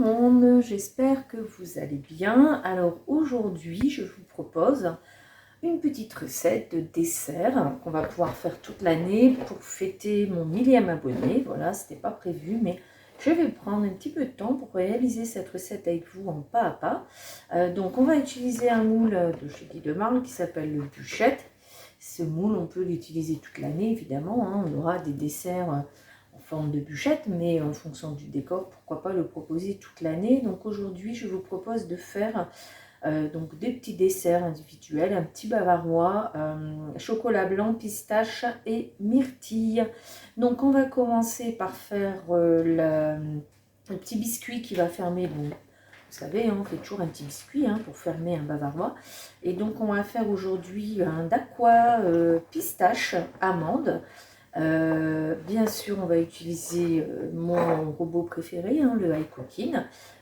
monde, j'espère que vous allez bien. Alors aujourd'hui, je vous propose une petite recette de dessert qu'on va pouvoir faire toute l'année pour fêter mon 1000e abonné. Voilà, c'était pas prévu, mais je vais prendre un petit peu de temps pour réaliser cette recette avec vous en pas à pas. Donc on va utiliser un moule de chez Guy de Marle qui s'appelle le Bûchette. Ce moule, on peut l'utiliser toute l'année évidemment, hein. On aura des desserts en forme de bûchette, mais en fonction du décor, pourquoi pas le proposer toute l'année. Donc aujourd'hui, je vous propose de faire donc des petits desserts individuels, un petit bavarois, chocolat blanc, pistache et myrtille. Donc on va commencer par faire le petit biscuit qui va fermer. Bon, vous savez, on fait toujours un petit biscuit pour fermer un bavarois. Et donc on va faire aujourd'hui un daqua pistache amande. Bien sûr, on va utiliser mon robot préféré, le iCooking.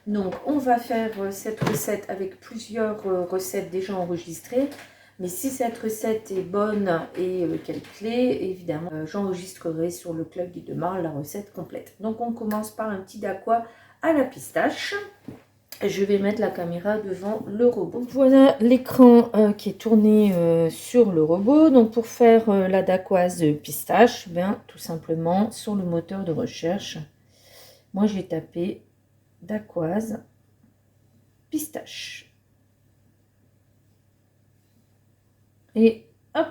Donc, on va faire cette recette avec plusieurs recettes déjà enregistrées. Mais si cette recette est bonne et qu'elle plaît, évidemment, j'enregistrerai sur le Club Guy de Marle la recette complète. Donc, on commence par un petit daqua à la pistache. Je vais mettre la caméra devant le robot. Voilà l'écran qui est tourné sur le robot. Donc pour faire la daqoise pistache, tout simplement sur le moteur de recherche, moi j'ai tapé daqoise pistache. Et hop,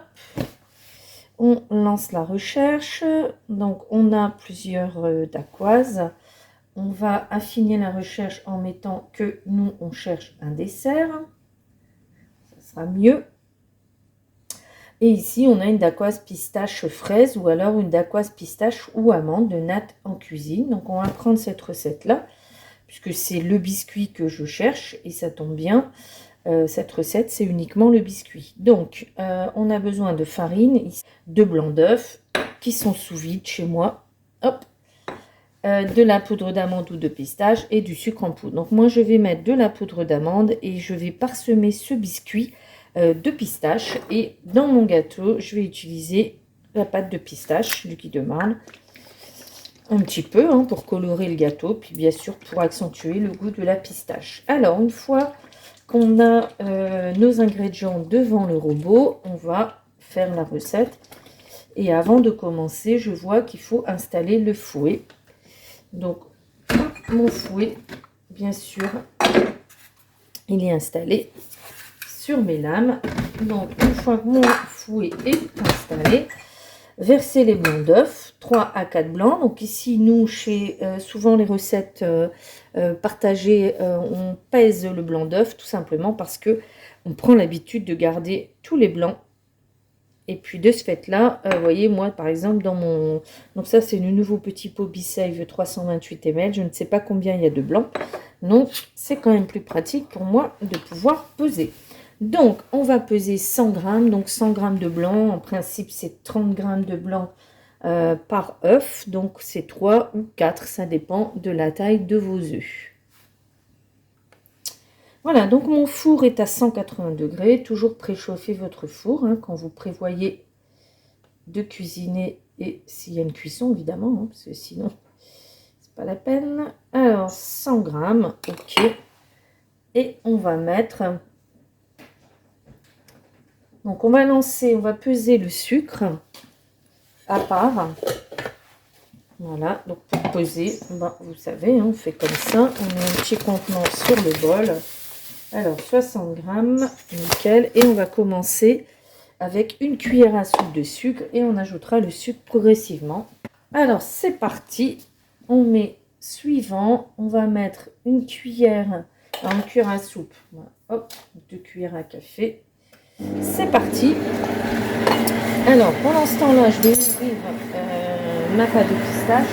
on lance la recherche. Donc on a plusieurs daqoises. On va affiner la recherche en mettant que nous, on cherche un dessert. Ça sera mieux. Et ici, on a une daqoise pistache fraise ou alors une daqoise pistache ou amande de Nat en cuisine. Donc, on va prendre cette recette-là, puisque c'est le biscuit que je cherche. Et ça tombe bien, cette recette, c'est uniquement le biscuit. Donc, on a besoin de farine, de blanc d'œuf qui sont sous vide chez moi. Hop! De la poudre d'amande ou de pistache et du sucre en poudre. Donc moi je vais mettre de la poudre d'amande et je vais parsemer ce biscuit de pistache, et dans mon gâteau je vais utiliser la pâte de pistache du Guy de Marle un petit peu pour colorer le gâteau, puis bien sûr pour accentuer le goût de la pistache. Alors une fois qu'on a nos ingrédients devant le robot, on va faire la recette, et avant de commencer je vois qu'il faut installer le fouet. Donc, mon fouet, bien sûr, il est installé sur mes lames. Donc, une fois que mon fouet est installé, versez les blancs d'œufs, 3 à 4 blancs. Donc ici, nous, chez souvent les recettes partagées, on pèse le blanc d'œuf, tout simplement parce que on prend l'habitude de garder tous les blancs. Et puis de ce fait-là, vous voyez, moi par exemple, dans mon... Donc ça, c'est le nouveau petit pot Be-Save 328 ml. Je ne sais pas combien il y a de blanc. Donc, c'est quand même plus pratique pour moi de pouvoir peser. Donc, on va peser 100 grammes. Donc, 100 grammes de blanc. En principe, c'est 30 grammes de blanc par œuf. Donc, c'est 3 ou 4. Ça dépend de la taille de vos œufs. Voilà, donc mon four est à 180 degrés. Toujours préchauffer votre four quand vous prévoyez de cuisiner, et s'il y a une cuisson évidemment, parce que sinon c'est pas la peine. Alors 100 grammes, ok. Et on va mettre, donc on va lancer, on va peser le sucre à part. Voilà, donc pour peser, vous savez, on fait comme ça. On met un petit contenant sur le bol. Alors, 60 grammes, nickel. Et on va commencer avec une cuillère à soupe de sucre et on ajoutera le sucre progressivement. Alors, c'est parti. On met suivant. On va mettre une cuillère à soupe. Voilà. Hop, 2 cuillères à café. C'est parti. Alors, pendant ce temps-là, je vais ouvrir ma pâte de pistache.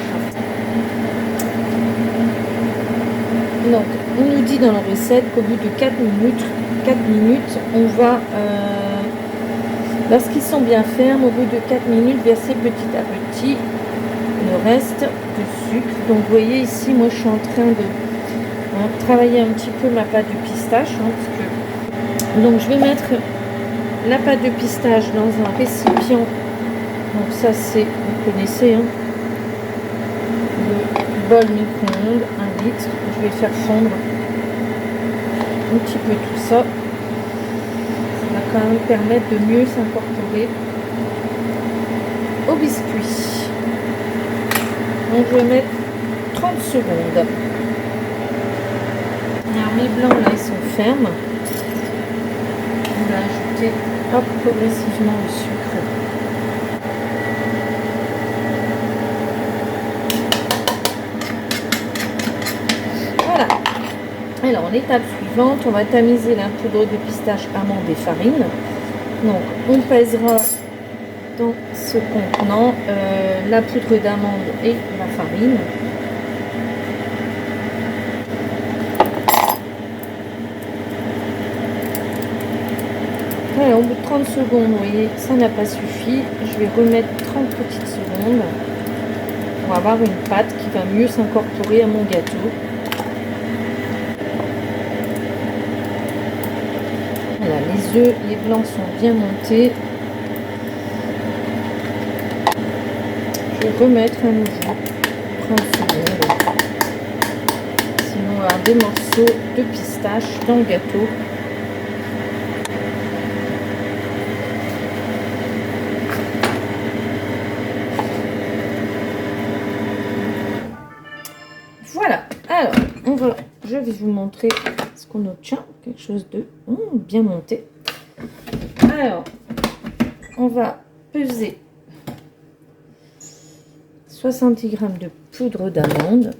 Donc, on nous dit dans la recette qu'au bout de 4 minutes, on va, lorsqu'ils sont bien fermes, au bout de 4 minutes, verser petit à petit le reste de sucre. Donc, vous voyez ici, moi, je suis en train de travailler un petit peu ma pâte de pistache. Donc, je vais mettre la pâte de pistache dans un récipient. Donc, ça, c'est, vous connaissez, le bol micro-ondes, 1 litre. je vais faire fondre un petit peu tout ça. Ça va quand même permettre de mieux s'incorporer au biscuit. Donc je vais mettre 30 secondes. Alors mes blancs là ils sont fermes. On va ajouter progressivement le sucre. Voilà. Alors en étape suivante, on va tamiser la poudre de pistache, amande et farine. Donc on pèsera dans ce contenant la poudre d'amande et la farine. Alors, au bout de 30 secondes, vous voyez, ça n'a pas suffi. Je vais remettre 30 petites secondes pour avoir une pâte qui va mieux s'incorporer à mon gâteau. Voilà, les œufs, les blancs sont bien montés. Je vais remettre à nouveau 30 secondes. Sinon, on va avoir des morceaux de pistache dans le gâteau. Voilà, alors je vais vous montrer ce qu'on obtient, quelque chose de bien monté. Alors, on va peser 70 g de poudre d'amande.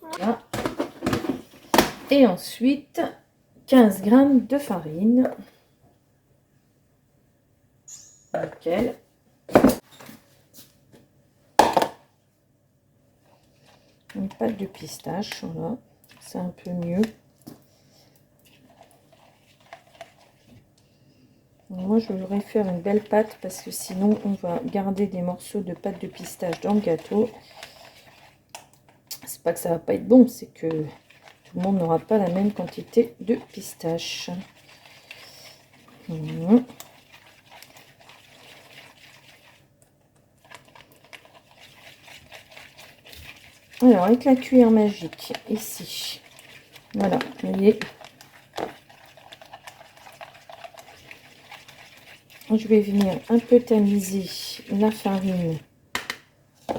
Voilà. Et ensuite 15 g de farine. Nickel. Une pâte de pistache, voilà, c'est un peu mieux. Moi, je voudrais faire une belle pâte parce que sinon, on va garder des morceaux de pâte de pistache dans le gâteau. C'est pas que ça va pas être bon, c'est que tout le monde n'aura pas la même quantité de pistache. Alors, avec la cuillère magique, ici, voilà, vous voyez, je vais venir un peu tamiser la farine.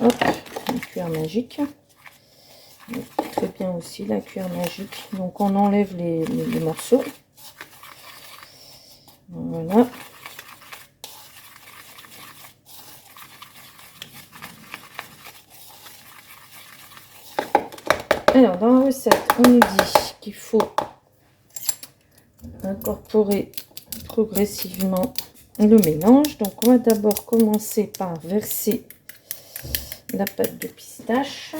Hop, une cuillère magique. Très bien aussi la cuillère magique. Donc, on enlève les morceaux. Voilà. Alors, dans la recette, on nous dit qu'il faut incorporer progressivement le mélange. Donc, on va d'abord commencer par verser la pâte de pistache.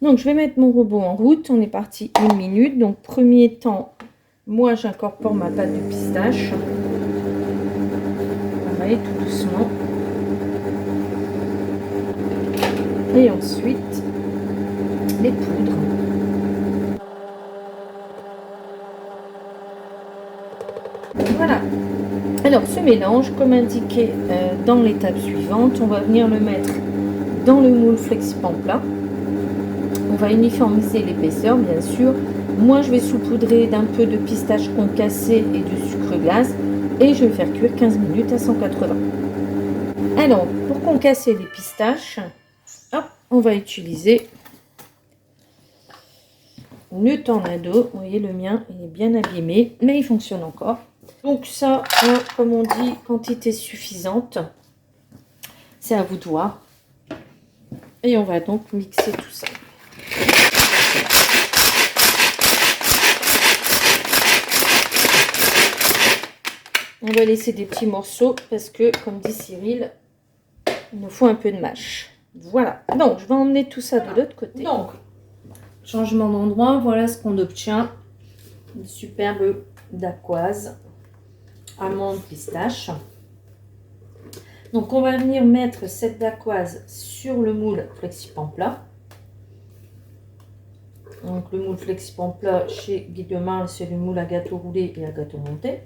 Donc, je vais mettre mon robot en route. On est parti 1 minute. Donc, premier temps, moi, j'incorpore ma pâte de pistache. Pareil, tout doucement. Et ensuite, les poudres. Voilà. Alors, ce mélange, comme indiqué dans l'étape suivante, on va venir le mettre dans le moule FlexiPan plat. On va uniformiser l'épaisseur, bien sûr. Moi, je vais saupoudrer d'un peu de pistache concassée et de sucre glace. Et je vais faire cuire 15 minutes à 180. Alors, pour concasser les pistaches, hop, on va utiliser le tornado. Vous voyez, le mien, il est bien abîmé, mais il fonctionne encore. Donc ça, comme on dit, quantité suffisante. C'est à vous de voir. Et on va donc mixer tout ça. On va laisser des petits morceaux parce que, comme dit Cyril, il nous faut un peu de mâche. Voilà. Donc, je vais emmener tout ça de l'autre côté. Donc, changement d'endroit. Voilà ce qu'on obtient. Une superbe dacquoise. Amande pistache. Donc, on va venir mettre cette dacquoise sur le moule FlexiPan plat. Donc, le moule FlexiPan plat chez Guy de Marle, c'est le moule à gâteau roulé et à gâteau monté.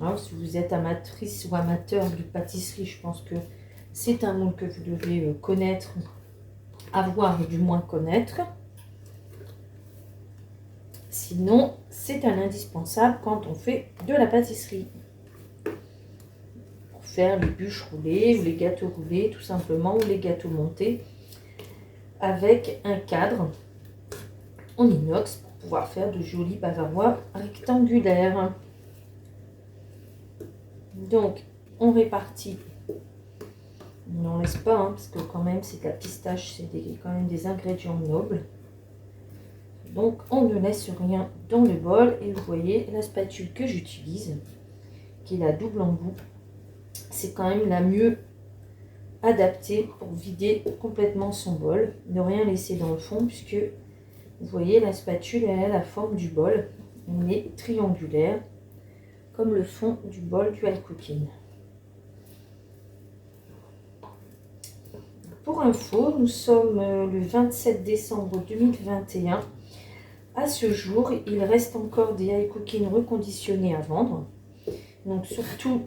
Alors, si vous êtes amatrice ou amateur de pâtisserie, je pense que c'est un moule que vous devez connaître avoir et du moins connaître. Sinon, c'est un indispensable quand on fait de la pâtisserie. Pour faire les bûches roulées ou les gâteaux roulés, tout simplement, ou les gâteaux montés, avec un cadre en inox pour pouvoir faire de jolis bavarois rectangulaires. Donc, on répartit. On n'en laisse pas, hein, parce que quand même, c'est de la pistache, c'est quand même des ingrédients nobles. Donc, on ne laisse rien dans le bol. Et vous voyez, la spatule que j'utilise, qui est la double embout, c'est quand même la mieux adaptée pour vider complètement son bol. Ne rien laisser dans le fond, puisque vous voyez, la spatule, elle a la forme du bol. Elle est triangulaire, comme le fond du bol du high cooking. Pour info, nous sommes le 27 décembre 2021. À ce jour, il reste encore des high cooking reconditionnés à vendre. Donc surtout,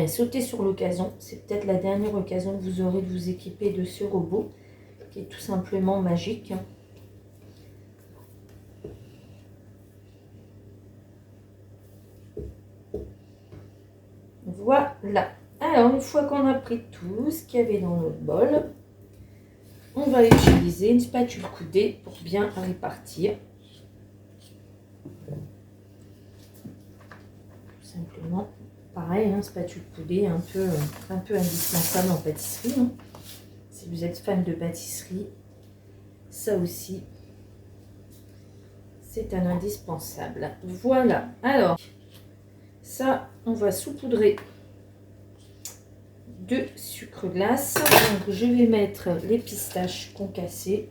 sautez sur l'occasion. C'est peut-être la dernière occasion que vous aurez de vous équiper de ce robot, qui est tout simplement magique. Voilà. Alors, une fois qu'on a pris tout ce qu'il y avait dans notre bol, on va utiliser une spatule coudée pour bien répartir. Tout simplement, pareil, hein, spatule coudée, un peu indispensable en pâtisserie. Hein. Si vous êtes fan de pâtisserie, ça aussi, c'est un indispensable. Voilà. Alors, ça, on va saupoudrer de sucre glace. Donc, je vais mettre les pistaches concassées.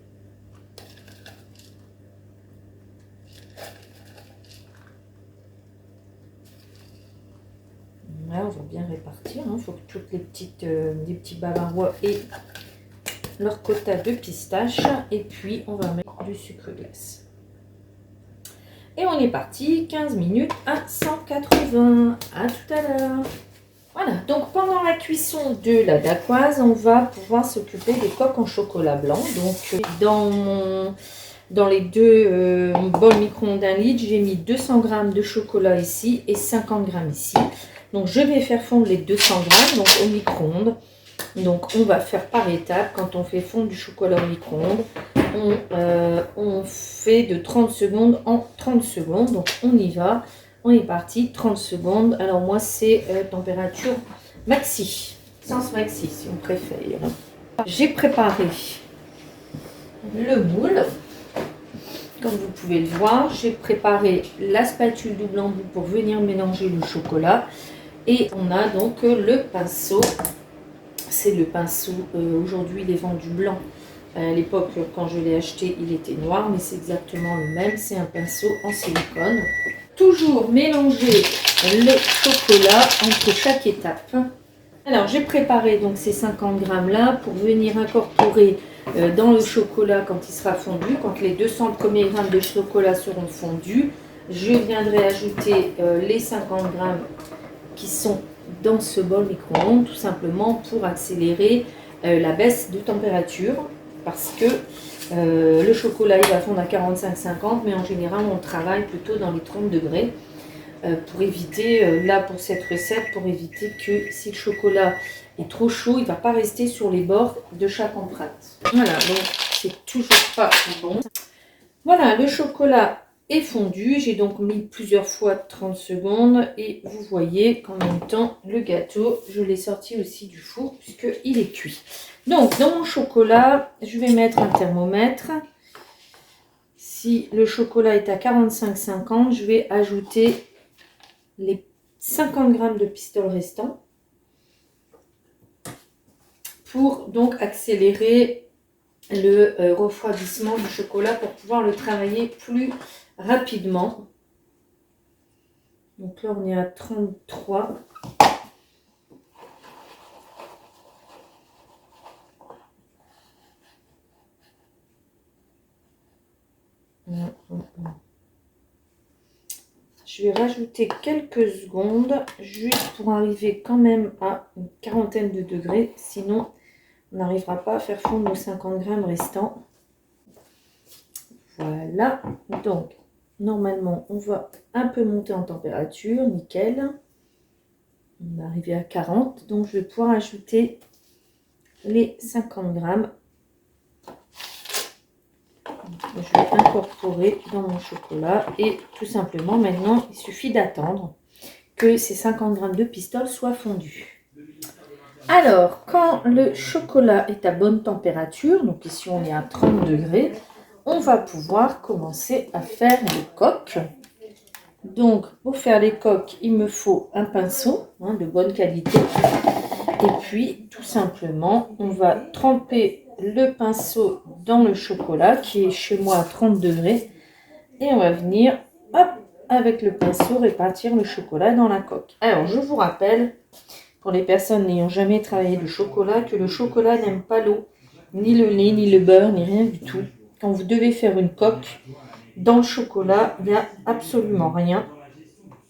Là, on va bien répartir. Il faut que toutes les petits bavarois aient leur quota de pistaches. Et puis, on va mettre du sucre glace. Et on est parti. 15 minutes à 180. À tout à l'heure. Voilà, donc pendant la cuisson de la dacquoise, on va pouvoir s'occuper des coques en chocolat blanc. Donc dans les deux bols micro-ondes d'un litre, j'ai mis 200 g de chocolat ici et 50 g ici. Donc je vais faire fondre les 200 g donc au micro-ondes. Donc on va faire par étapes. Quand on fait fondre du chocolat au micro-ondes, on fait de 30 secondes en 30 secondes. Donc on y va. On est parti, 30 secondes. Alors moi, c'est température maxi, sens maxi si on préfère. J'ai préparé le moule. Comme vous pouvez le voir, j'ai préparé la spatule double embout pour venir mélanger le chocolat. Et on a donc le pinceau. C'est le pinceau, aujourd'hui il est vendu blanc. À l'époque, quand je l'ai acheté, il était noir, mais c'est exactement le même. C'est un pinceau en silicone. Toujours mélanger le chocolat entre chaque étape. Alors, j'ai préparé donc ces 50 g là pour venir incorporer dans le chocolat quand il sera fondu. Quand les 200 premiers grammes de chocolat seront fondus, je viendrai ajouter les 50 g qui sont dans ce bol micro-ondes, tout simplement pour accélérer la baisse de température. Parce que le chocolat il va fondre à 45-50, mais en général on travaille plutôt dans les 30 degrés pour éviter, là pour cette recette, pour éviter que si le chocolat est trop chaud, il ne va pas rester sur les bords de chaque empreinte. Voilà, donc c'est toujours pas bon. Voilà, le chocolat est fondu. J'ai donc mis plusieurs fois 30 secondes et vous voyez qu'en même temps, le gâteau, je l'ai sorti aussi du four puisqu'il est cuit. Donc, dans mon chocolat, je vais mettre un thermomètre. Si le chocolat est à 45-50, je vais ajouter les 50 g de pistole restants pour donc accélérer le refroidissement du chocolat pour pouvoir le travailler plus rapidement. Donc là, on est à 33. Je vais rajouter quelques secondes juste pour arriver quand même à une quarantaine de degrés. Sinon, on n'arrivera pas à faire fondre nos 50 grammes restants. Voilà, donc normalement on va un peu monter en température, nickel. On est arrivé à 40, donc je vais pouvoir ajouter les 50 grammes. Je vais incorporer dans mon chocolat et tout simplement maintenant il suffit d'attendre que ces 50 grammes de pistole soient fondus. Alors quand le chocolat est à bonne température, donc ici on est à 30 degrés, on va pouvoir commencer à faire les coques. Donc pour faire les coques il me faut un pinceau de bonne qualité et puis tout simplement on va tremper le pinceau dans le chocolat qui est chez moi à 30 degrés et on va venir hop, avec le pinceau répartir le chocolat dans la coque. Alors je vous rappelle, pour les personnes n'ayant jamais travaillé le chocolat, que le chocolat n'aime pas l'eau, ni le lait, ni le beurre, ni rien du tout. Quand vous devez faire une coque, dans le chocolat, il n'y a absolument rien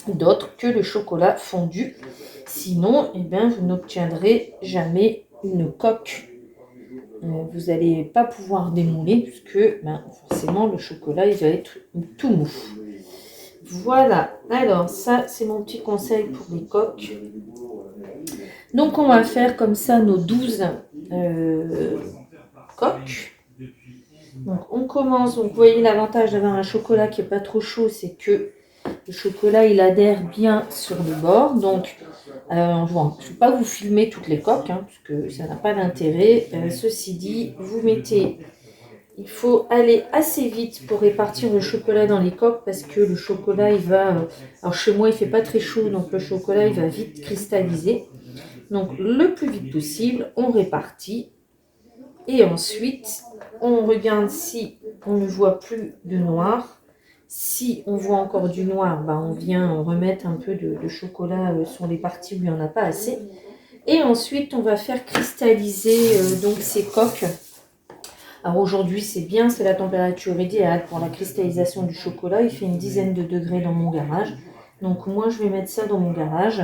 d'autre que le chocolat fondu. Sinon, eh bien, vous n'obtiendrez jamais une coque. Vous n'allez pas pouvoir démouler puisque forcément le chocolat il va être tout mou. Voilà, alors ça c'est mon petit conseil pour les coques. Donc on va faire comme ça nos 12 coques. Donc on commence, donc vous voyez l'avantage d'avoir un chocolat qui n'est pas trop chaud, c'est que le chocolat il adhère bien sur le bord. Donc je ne vais pas vous filmer toutes les coques parce que ça n'a pas d'intérêt. Ceci dit, vous mettez, il faut aller assez vite pour répartir le chocolat dans les coques parce que le chocolat il va, alors chez moi il fait pas très chaud donc le chocolat il va vite cristalliser. Donc le plus vite possible on répartit et ensuite on regarde si on ne voit plus de noir. Si on voit encore du noir, on vient remettre un peu de chocolat sur les parties où il n'y en a pas assez. Et ensuite, on va faire cristalliser donc ces coques. Alors aujourd'hui, c'est bien, c'est la température idéale pour la cristallisation du chocolat. Il fait une dizaine de degrés dans mon garage. Donc moi, je vais mettre ça dans mon garage.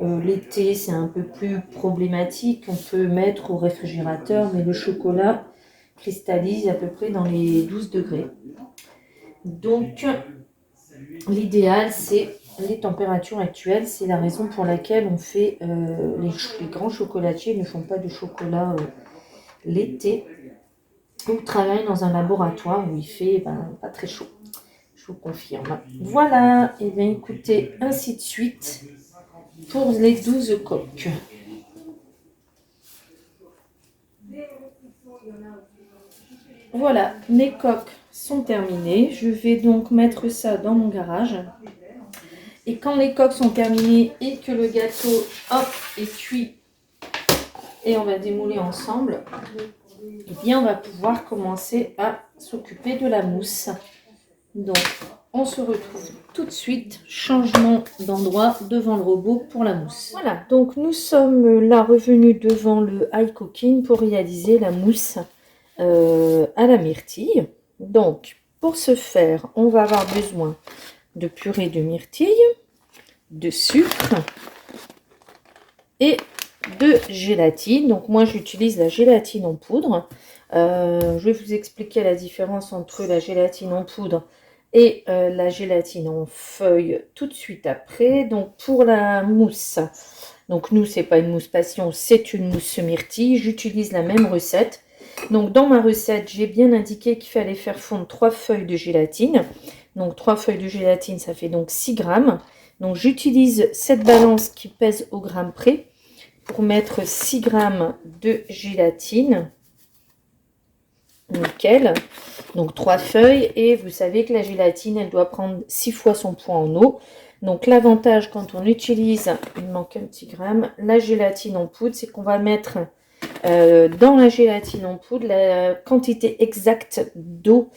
L'été, c'est un peu plus problématique. On peut mettre au réfrigérateur, mais le chocolat cristallise à peu près dans les 12 degrés. Donc, l'idéal, c'est les températures actuelles. C'est la raison pour laquelle on fait les grands chocolatiers ne font pas de chocolat l'été. On travaille dans un laboratoire où il fait pas très chaud. Je vous confirme. Voilà. Et bien écoutez, ainsi de suite pour les 12 coques. Voilà, mes coques sont terminées. Je vais donc mettre ça dans mon garage. Et quand les coques sont terminées et que le gâteau est cuit et on va démouler ensemble, eh bien on va pouvoir commencer à s'occuper de la mousse. Donc on se retrouve tout de suite, changement d'endroit devant le robot pour la mousse. Voilà, donc nous sommes là revenus devant le high cooking pour réaliser la mousse à la myrtille. Donc pour ce faire, on va avoir besoin de purée de myrtille, de sucre et de gélatine. Donc moi j'utilise la gélatine en poudre. Je vais vous expliquer la différence entre la gélatine en poudre et la gélatine en feuille tout de suite après. Donc pour la mousse, donc nous c'est pas une mousse passion, c'est une mousse myrtille. J'utilise la même recette. Donc dans ma recette, j'ai bien indiqué qu'il fallait faire fondre 3 feuilles de gélatine. Donc 3 feuilles de gélatine, ça fait donc 6 grammes. Donc j'utilise cette balance qui pèse au gramme près pour mettre 6 grammes de gélatine. Nickel. Donc 3 feuilles et vous savez que la gélatine, elle doit prendre 6 fois son poids en eau. Donc l'avantage quand on utilise, il manque un petit gramme, la gélatine en poudre, c'est qu'on va mettre dans la gélatine en poudre la quantité exacte d'eau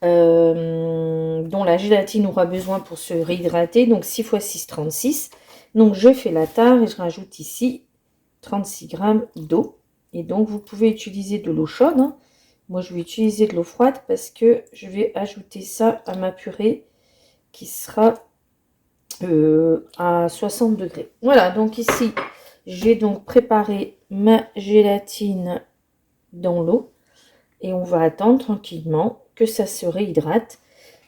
dont la gélatine aura besoin pour se réhydrater, donc 6 x 6, 36. Donc je fais la tare et je rajoute ici 36 grammes d'eau. Et donc vous pouvez utiliser de l'eau chaude. Moi je vais utiliser de l'eau froide parce que je vais ajouter ça à ma purée qui sera à 60 degrés. Voilà, donc ici j'ai donc préparé ma gélatine dans l'eau et on va attendre tranquillement que ça se réhydrate.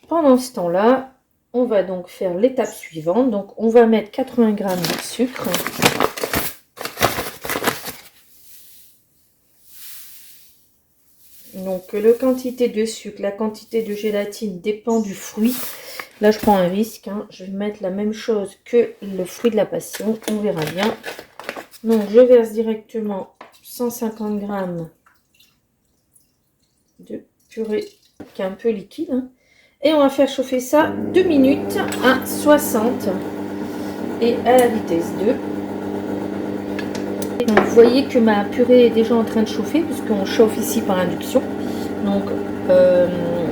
Pendant ce temps-là, on va donc faire l'étape suivante. Donc on va mettre 80 g de sucre. Donc la quantité de sucre, la quantité de gélatine dépend du fruit. Là je prends un risque, hein. Je vais mettre la même chose que le fruit de la passion, on verra bien. Donc je verse directement 150 g de purée qui est un peu liquide, hein. Et on va faire chauffer ça 2 minutes à 60 et à la vitesse 2. Donc, vous voyez que ma purée est déjà en train de chauffer puisqu'on chauffe ici par induction. Donc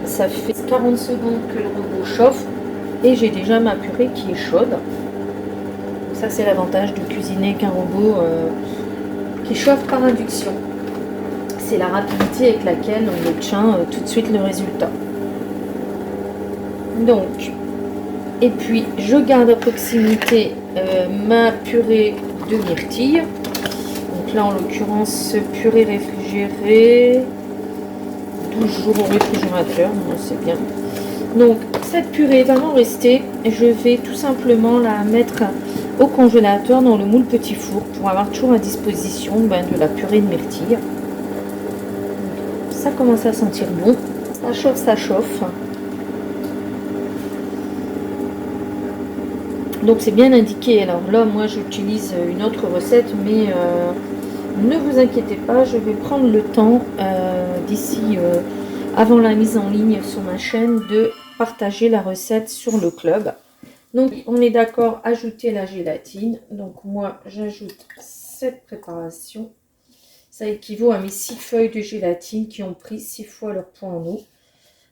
ça fait 40 secondes que le robot chauffe et j'ai déjà ma purée qui est chaude. Donc, ça c'est l'avantage de cuisiner qu'un robot qui chauffe par induction. C'est la rapidité avec laquelle on obtient tout de suite le résultat. Donc, et puis je garde à proximité ma purée de myrtille. Donc là en l'occurrence purée réfrigérée, 12 jours au réfrigérateur, c'est bien. Donc cette purée va m'en rester, je vais tout simplement la mettre au congélateur dans le moule petit four pour avoir toujours à disposition de la purée de myrtille. Ça commence à sentir bon, ça chauffe, ça chauffe. Donc c'est bien indiqué. Alors là moi j'utilise une autre recette, mais ne vous inquiétez pas, je vais prendre le temps d'ici avant la mise en ligne sur ma chaîne de partager la recette sur le club. Donc on est d'accord, ajouter la gélatine. Donc moi j'ajoute cette préparation. Ça équivaut à mes 6 feuilles de gélatine qui ont pris 6 fois leur poids en eau.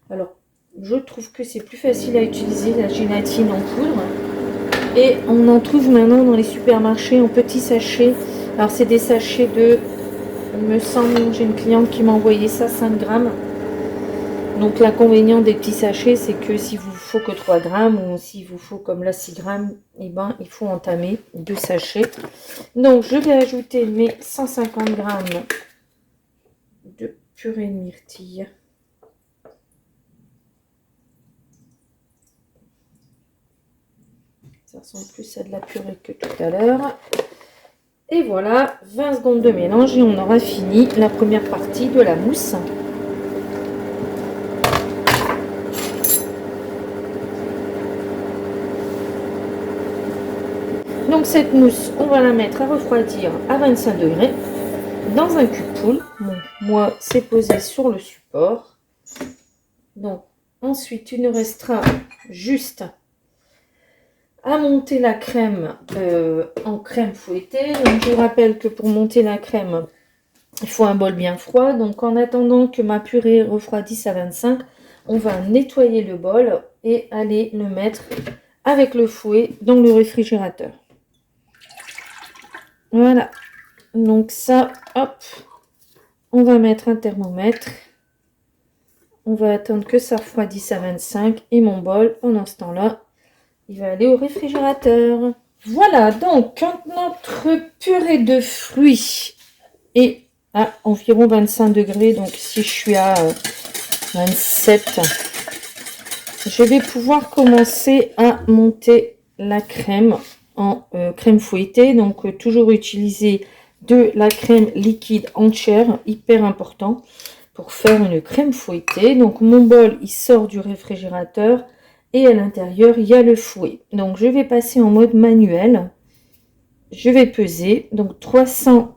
Alors je trouve que c'est plus facile à utiliser la gélatine en poudre. Et on en trouve maintenant dans les supermarchés en petits sachets. Alors c'est des sachets de, il me semble, j'ai une cliente qui m'a envoyé ça, 5 grammes. Donc l'inconvénient des petits sachets, c'est que s'il vous faut que 3 grammes ou s'il vous faut comme là 6 grammes, et ben il faut entamer 2 sachets. Donc je vais ajouter mes 150 grammes de purée de myrtille. Ça ressemble plus à de la purée que tout à l'heure. Et voilà, 20 secondes de mélange et on aura fini la première partie de la mousse. Donc cette mousse, on va la mettre à refroidir à 25 degrés dans un cube-poule. Bon, moi, c'est posé sur le support. Donc ensuite, il nous restera juste à monter la crème en crème fouettée. Donc je vous rappelle que pour monter la crème, il faut un bol bien froid. Donc en attendant que ma purée refroidisse à 25, on va nettoyer le bol et aller le mettre avec le fouet dans le réfrigérateur. Voilà. Donc ça, hop, on va mettre un thermomètre. On va attendre que ça refroidisse à 25 et mon bol, pendant ce temps-là, il va aller au réfrigérateur. Voilà, donc quand notre purée de fruits est à environ 25 degrés, donc si je suis à 27, je vais pouvoir commencer à monter la crème en crème fouettée. Donc toujours utiliser de la crème liquide entière, hyper important pour faire une crème fouettée. Donc mon bol il sort du réfrigérateur. Et à l'intérieur, il y a le fouet. Donc, je vais passer en mode manuel. Je vais peser. Donc, 300.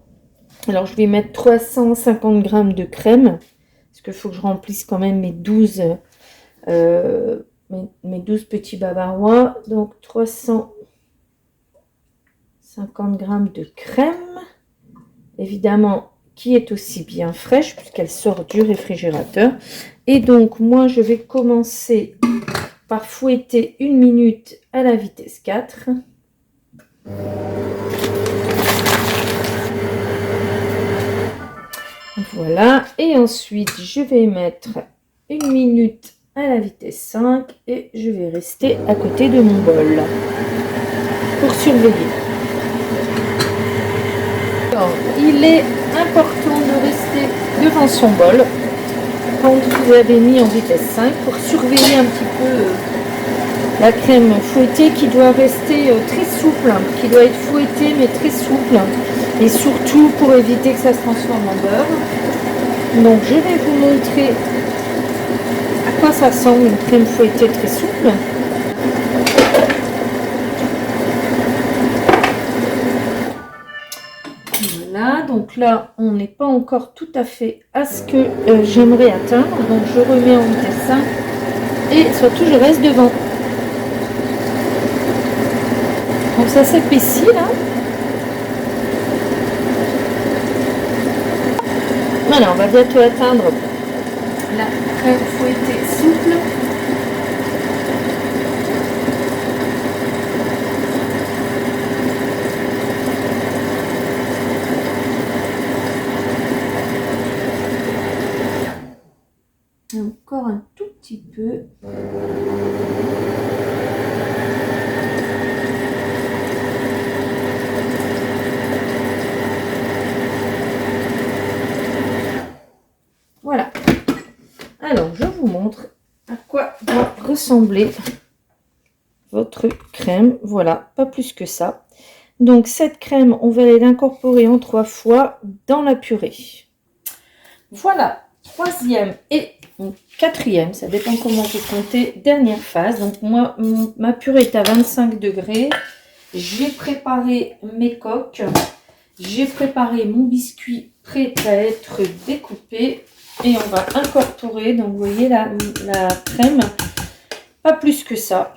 Alors, je vais mettre 350 grammes de crème. Parce qu'il faut que je remplisse quand même mes 12 petits bavarois. Donc, 350 grammes de crème. Évidemment, qui est aussi bien fraîche puisqu'elle sort du réfrigérateur. Et donc, moi, je vais commencer par fouetter 1 minute à la vitesse 4. Voilà. Et ensuite, je vais mettre 1 minute à la vitesse 5 et je vais rester à côté de mon bol pour surveiller. Alors, il est important de rester devant son bol quand vous avez mis en vitesse 5 pour surveiller un petit peu la crème fouettée qui doit rester très souple, qui doit être fouettée mais très souple, et surtout pour éviter que ça se transforme en beurre. Donc je vais vous montrer à quoi ça ressemble une crème fouettée très souple. Voilà, donc là on n'est pas encore tout à fait à ce que j'aimerais atteindre, donc je remets en vitesse 5 et surtout je reste devant. Donc ça s'épaissit là. Voilà, on va bientôt atteindre la crème fouettée souple. Encore un tout petit peu. Voilà. Alors, je vous montre à quoi doit ressembler votre crème. Voilà, pas plus que ça. Donc, cette crème, on va l'incorporer en 3 fois dans la purée. Voilà, troisième et quatrième, ça dépend comment vous comptez, dernière phase. Donc, moi, ma purée est à 25 degrés. J'ai préparé mes coques. J'ai préparé mon biscuit prêt à être découpé. Et on va incorporer, donc vous voyez la crème, pas plus que ça.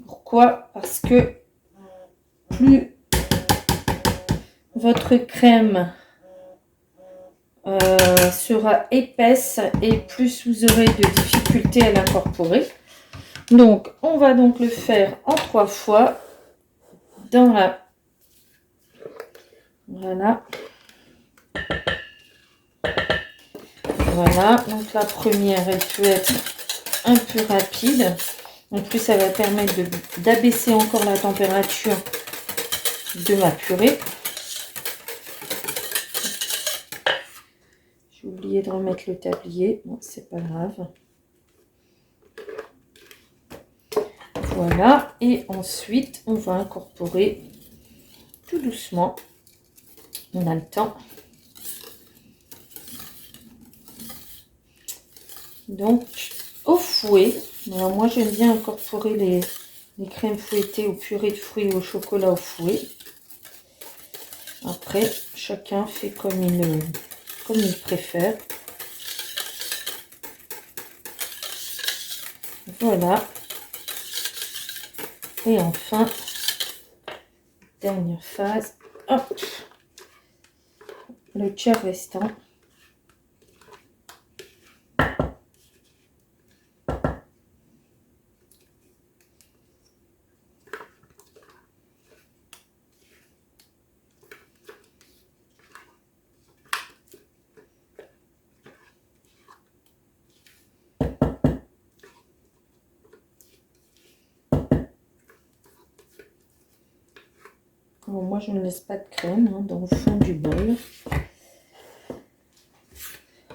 Pourquoi? Parce que plus votre crème sera épaisse et plus vous aurez de difficultés à l'incorporer. Donc on va donc le faire en 3 fois dans la... Voilà. Voilà, donc la première, elle peut être un peu rapide. En plus, ça va permettre d'abaisser encore la température de ma purée. J'ai oublié de remettre le tablier. Bon, c'est pas grave. Voilà, et ensuite, on va incorporer tout doucement. On a le temps. Donc, au fouet. Alors, moi, j'aime bien incorporer les crèmes fouettées aux purées de fruits au chocolat au fouet. Après, chacun fait comme il préfère. Voilà. Et enfin, dernière phase. Hop. Le tiers restant. Alors, moi, je ne laisse pas de crème dans le fond du bol.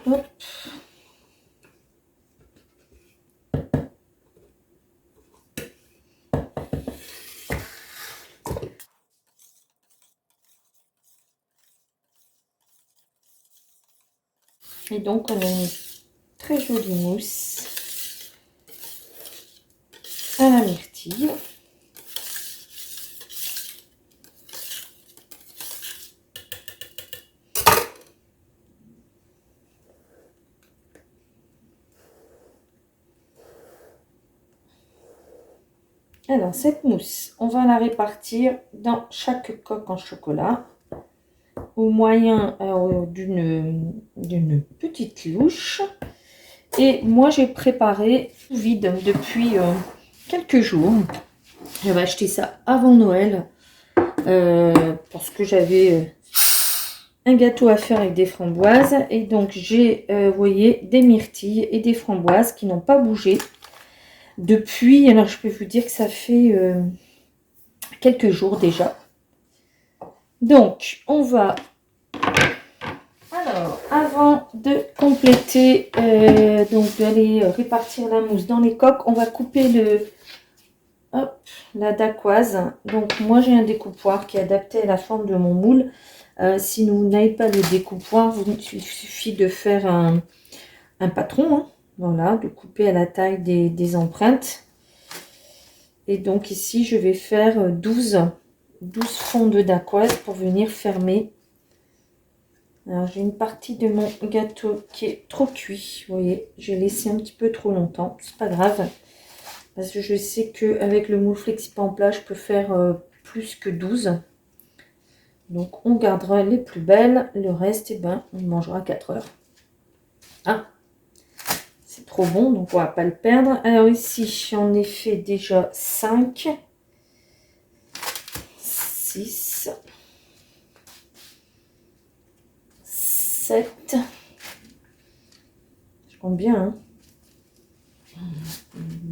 Hop. Et donc, on a une très jolie mousse à la myrtille. Alors, cette mousse, on va la répartir dans chaque coque en chocolat au moyen d'une petite louche. Et moi, j'ai préparé tout vide depuis quelques jours. J'avais acheté ça avant Noël parce que j'avais un gâteau à faire avec des framboises. Et donc, j'ai, vous voyez, des myrtilles et des framboises qui n'ont pas bougé depuis. Alors, je peux vous dire que ça fait quelques jours déjà. Donc, on va... Alors, Alors, avant de compléter, donc d'aller répartir la mousse dans les coques, on va couper la dacquoise. Donc moi j'ai un découpoir qui est adapté à la forme de mon moule. Si vous n'avez pas le découpoir, il suffit de faire un patron, hein. Voilà, de couper à la taille des empreintes. Et donc ici je vais faire 12 fonds de dacquoise pour venir fermer. Alors j'ai une partie de mon gâteau qui est trop cuit, vous voyez, j'ai laissé un petit peu trop longtemps, c'est pas grave, parce que je sais qu'avec le moule Flexipan en plat, je peux faire plus que 12. Donc on gardera les plus belles, le reste, eh ben, on mangera 4 heures. Ah, c'est trop bon, donc on va pas le perdre. Alors ici, j'en ai fait déjà 5, 6, 7, je compte bien, hein.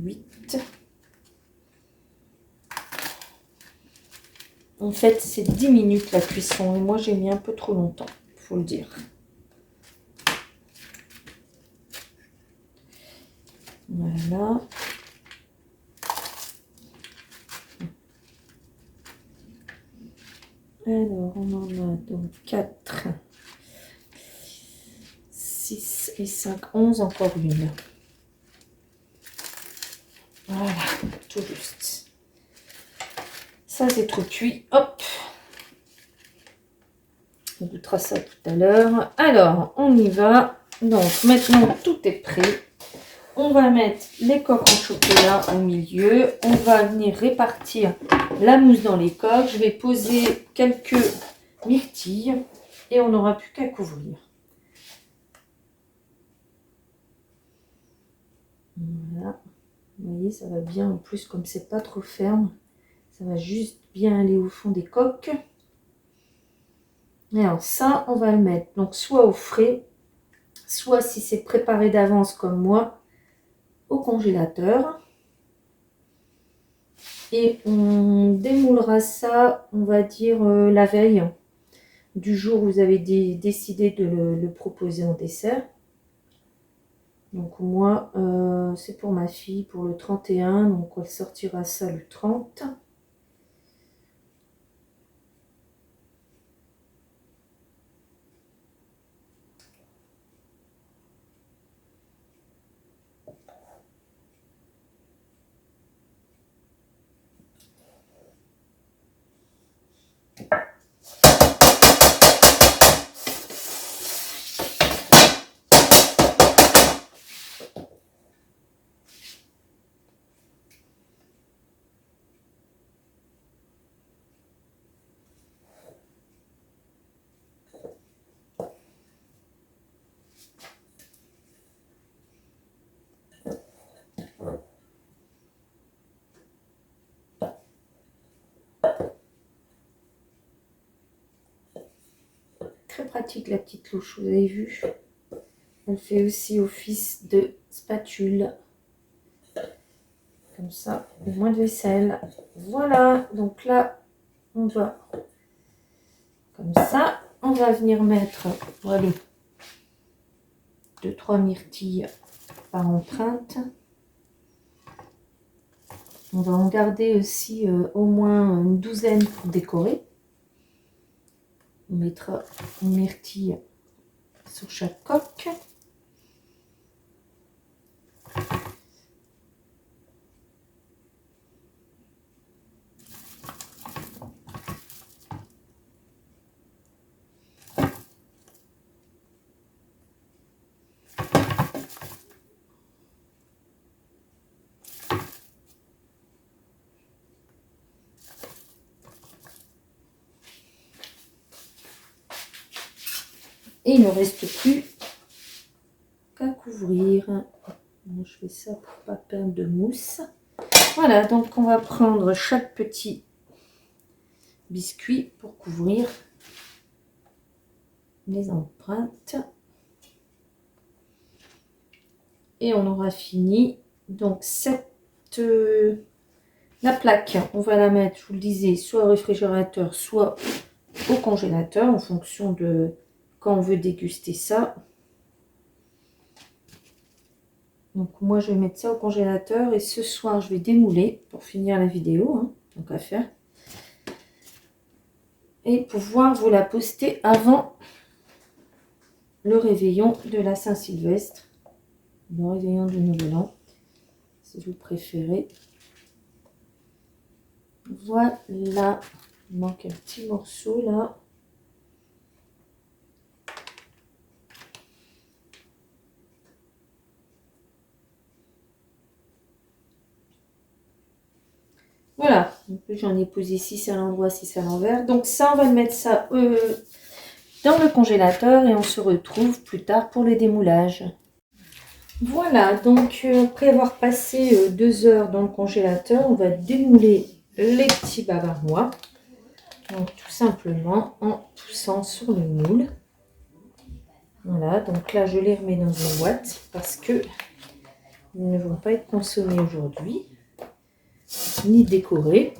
8. En fait, c'est 10 minutes la cuisson et moi j'ai mis un peu trop longtemps, il faut le dire. Voilà. Alors, on en a donc 4, 6 et 5, 11, encore une. Voilà, tout juste. Ça, c'est trop cuit. Hop. On goûtera ça tout à l'heure. Alors, on y va. Donc, maintenant, tout est prêt. On va mettre les coques en chocolat au milieu. On va venir répartir la mousse dans les coques. Je vais poser quelques myrtilles et on n'aura plus qu'à couvrir. Voilà. Vous voyez, ça va bien. En plus, comme c'est pas trop ferme, ça va juste bien aller au fond des coques. Et alors ça, on va le mettre donc soit au frais, soit si c'est préparé d'avance comme moi, au congélateur. Et on démoulera ça, on va dire, la veille du jour où vous avez décidé de le proposer en dessert. Donc moi, c'est pour ma fille, pour le 31, donc elle sortira ça le 30. Très pratique la petite louche, vous avez vu. Elle fait aussi office de spatule. Comme ça, moins de vaisselle. Voilà, donc là, on va, comme ça, on va venir mettre, voilà, 2-3 myrtilles par empreinte. On va en garder aussi au moins une douzaine pour décorer. On mettra une myrtille sur chaque coque. Et il ne reste plus qu'à couvrir. Je fais ça pour ne pas perdre de mousse. Voilà, donc on va prendre chaque petit biscuit pour couvrir les empreintes. Et on aura fini. Donc la plaque, on va la mettre, je vous le disais, soit au réfrigérateur, soit au congélateur, en fonction de quand on veut déguster ça. Donc moi je vais mettre ça au congélateur et ce soir je vais démouler pour finir la vidéo, hein, donc à faire. Et pouvoir vous la poster avant le réveillon de la Saint-Sylvestre, le réveillon du Nouvel An, si vous préférez. Voilà, il manque un petit morceau là. Voilà, j'en ai posé 6 à l'endroit, 6 à l'envers. Donc ça, on va mettre ça dans le congélateur et on se retrouve plus tard pour le démoulage. Voilà, donc après avoir passé 2 heures dans le congélateur, on va démouler les petits bavarois. Donc tout simplement en poussant sur le moule. Voilà, donc là je les remets dans une boîte parce que ils ne vont pas être consommés aujourd'hui, ni décorés.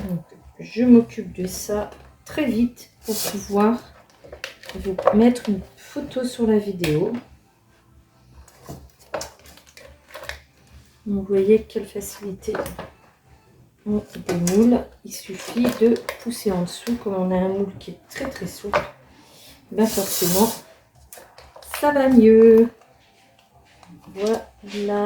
Donc je m'occupe de ça très vite pour pouvoir vous mettre une photo sur la vidéo. Donc, vous voyez quelle facilité on démoule. Il suffit de pousser en dessous. Comme on a un moule qui est très très souple, ben forcément ça va mieux. Voilà.